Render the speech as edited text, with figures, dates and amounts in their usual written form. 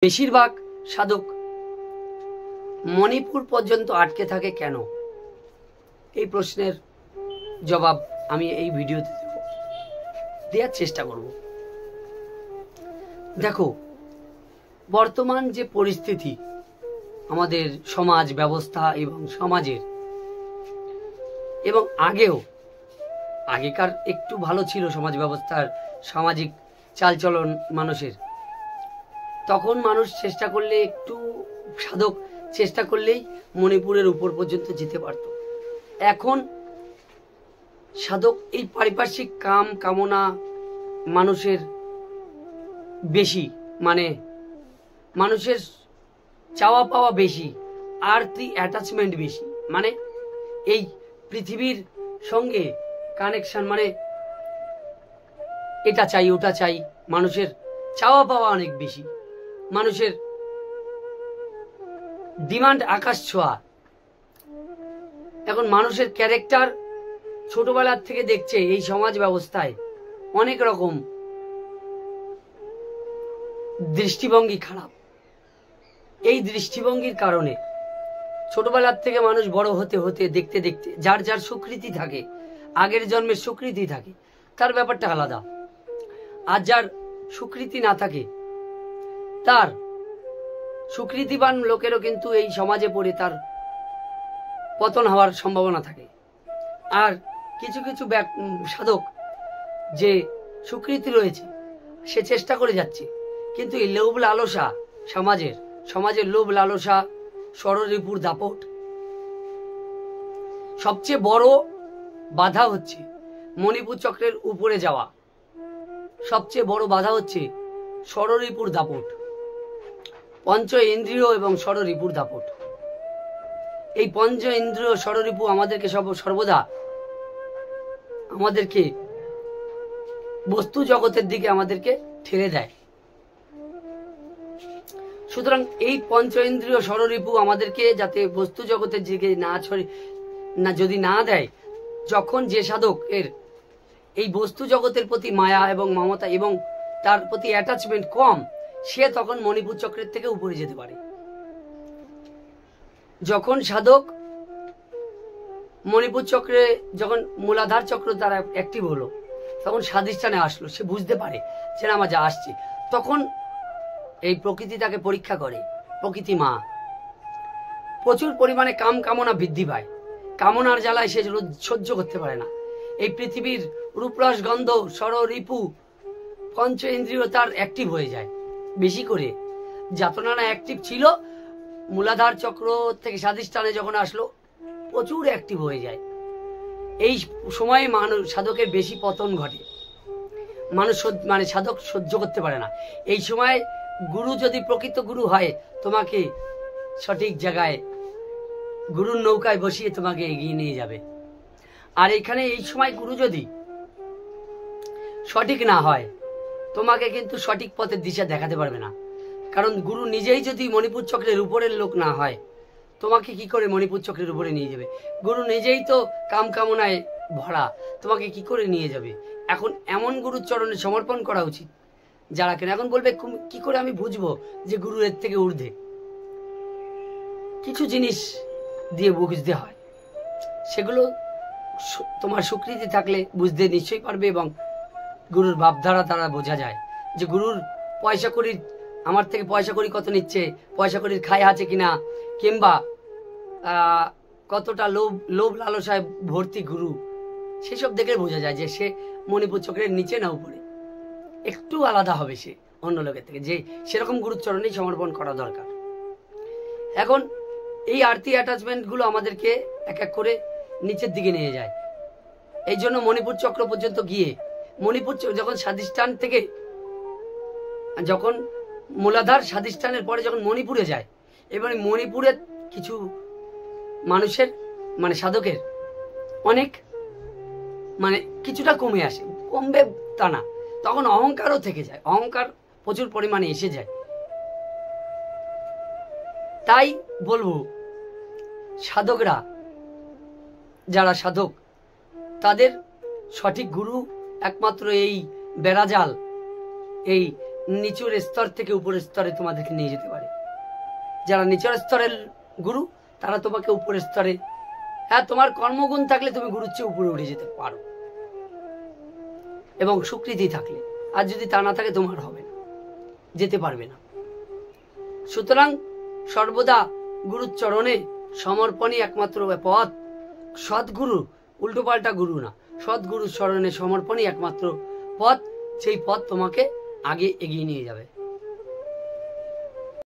বেশিরভাগ সাধক মণিপুর পর্যন্ত আটকে থাকে কেন? এই প্রশ্নের জবাব আমি এই ভিডিওতে দেওয়ার চেষ্টা করব। দেখো, বর্তমান যে পরিস্থিতি আমাদের সমাজ ব্যবস্থা এবং সমাজের, এবং আগেকার একটু ভালো ছিল সমাজ ব্যবস্থার, সামাজিক চালচলন মানুষের। তখন মানুষ চেষ্টা করলে, একটু সাধক চেষ্টা করলেই মণিপুরের উপর পর্যন্ত যেতে পারত। এখন সাধক এই পারিপার্শ্বিক কাম কামনা মানুষের বেশি, মানে মানুষের চাওয়া পাওয়া বেশি, আর্থি অ্যাটাচমেন্ট বেশি, মানে এই পৃথিবীর সঙ্গে কানেকশন, মানে এটা চাই ওটা চাই, মানুষের চাওয়া পাওয়া অনেক বেশি, মানুষের ডিমান্ড আকাশ ছোঁয়া। এখন মানুষের ক্যারেক্টার ছোটবেলার থেকে দেখছে এই সমাজ ব্যবস্থায় অনেক রকম দৃষ্টিভঙ্গি খারাপ। এই দৃষ্টিভঙ্গির কারণে ছোটবেলার থেকে মানুষ বড় হতে হতে দেখতে দেখতে যার যার স্বীকৃতি থাকে, আগের জন্মের স্বীকৃতি থাকে, তার ব্যাপারটা আলাদা। আর যার স্বীকৃতি না থাকে, তার স্বীকৃতিবান লোকেরও কিন্তু এই সমাজে পড়ে তার পতন হওয়ার সম্ভাবনা থাকে। আর কিছু কিছু সাধক যে স্বীকৃতি রয়েছে সে চেষ্টা করে যাচ্ছে, কিন্তু এই লোভ লালসা, সমাজের লোভ লালসা, ষড়রিপুর দাপট, সবচেয়ে বড় বাধা হচ্ছে মণিপুর চক্রের উপরে যাওয়া। সবচেয়ে বড় বাধা হচ্ছে ষড়রিপুর দাপট, পঞ্চ ইন্দ্রিয় এবং ষড়রিপুর দাপট। এই পঞ্চ ইন্দ্রিয় ষড়রিপু আমাদেরকে সর্বদা আমাদেরকে বস্তু জগতের দিকে আমাদেরকে ঠেলে দেয়। সুতরাং এই পঞ্চ ইন্দ্রিয় ষড়রিপু আমাদেরকে যাতে বস্তু জগতের দিকে যদি না দেয়, যখন যে সাধক এর এই বস্তু জগতের প্রতি মায়া এবং মমতা এবং তার প্রতি অ্যাটাচমেন্ট কম, সে তখন মণিপুর চক্রের থেকে উপরে যেতে পারে। যখন সাধক মণিপুর চক্রে, যখন মূলাধার চক্র তারা অ্যাক্টিভ হলো, তখন স্বাধিষ্ঠানে আসলো, সে বুঝতে পারে যে আমার যা আসছে। তখন এই প্রকৃতি তাকে পরীক্ষা করে। প্রকৃতি মা, প্রচুর পরিমাণে কাম কামনা বৃদ্ধি পায়। কামনার জ্বালায় সে সহ্য করতে পারে না। এই পৃথিবীর রূপরস গন্ধ ষড়রিপু পঞ্চ ইন্দ্রিয় তার অ্যাক্টিভ হয়ে যায় বেশি করে। যাতনা না অ্যাক্টিভ ছিল, মূলাধার চক্র থেকে স্বাধিষ্ঠানে যখন আসলো প্রচুর অ্যাক্টিভ হয়ে যায়। এই সময়ে মানুষ সাধকের বেশি পতন ঘটে। মানুষ মানে সাধক সহ্য করতে পারে না। এই সময় গুরু যদি প্রকৃত গুরু হয়, তোমাকে সঠিক জায়গায় গুরুর নৌকায় বসিয়ে তোমাকে এগিয়ে নিয়ে যাবে। আর এখানে এই সময় গুরু যদি সঠিক না হয়, তোমাকে কিন্তু সঠিক পথের দিশা দেখাতে পারবে না। কারণ গুরু নিজেই যদি মণিপুর চক্রের উপরের লোক না হয়, তোমাকে কি করে মণিপুর চক্রের উপরে নিয়ে যাবে? গুরু নিজেই তো কাম কামনায় ভরা, তোমাকে কি করে নিয়ে যাবে? এখন এমন গুরুর চরণে সমর্পণ করা উচিত যারা কেন এখন বলবে কি করে আমি বুঝবো যে গুরু এর থেকে ঊর্ধ্বে? কিছু জিনিস দিয়ে বুঝতে হয়, সেগুলো তোমার স্বীকৃতি থাকলে বুঝতে নিশ্চয়ই পারবে। এবং গুরুর ভাবধারা দ্বারা বোঝা যায় যে গুরুর পয়সা কড়ির, আমার থেকে পয়সা কড়ি কত নিচ্ছে, পয়সা কড়ির খায় আছে কিনা, কিংবা কতটা লোভ লালসায় ভর্তি গুরু, সেসব দেখে বোঝা যায় যে সে মণিপুর চক্রের নিচে না উপরে। একটু আলাদা হবে সে অন্য লোকের থেকে, যে সেরকম গুরুর চরণেই সমর্পণ করা দরকার। এখন এই আর্থি অ্যাটাচমেন্ট গুলো আমাদেরকে এক এক করে নিচের দিকে নিয়ে যায়। এই জন্য মণিপুর চক্র পর্যন্ত গিয়ে, মণিপুর যখন স্বাধিষ্ঠান থেকে, যখন মূলাধার স্বাধিষ্ঠানের পরে যখন মণিপুরে যায়, এবার মণিপুরের কিছু মানুষের, মানে সাধকের অনেক, মানে কিছুটা কমে আসে, কমবে তা না, তখন অহংকারও থেকে যায়, অহংকার প্রচুর পরিমাণে এসে যায়। তাই বলবো, সাধকরা, যারা সাধক, তাদের সঠিক গুরু একমাত্র এই বেড়াজাল, এই নিচুর স্তর থেকে উপরের স্তরে তোমাদেরকে নিয়ে যেতে পারে। যারা নিচের স্তরের গুরু তারা তোমাকে উপরের স্তরে, হ্যাঁ তোমার কর্মগুণ থাকলে তুমি গুরুর চেয়ে উপরে উঠে যেতে পারো, এবং স্বীকৃতি থাকলে। আর যদি তা না থাকে তোমার হবে না, যেতে পারবে না। সুতরাং সর্বদা গুরুর চরণে সমর্পণই একমাত্র পথ। সদ্গুরু, উল্টোপাল্টা গুরু না, সদ্গুরুর চরণে সমর্পণই একমাত্র পথ। সেই পথ তোমাকে আগে এগিয়ে নিয়ে যাবে।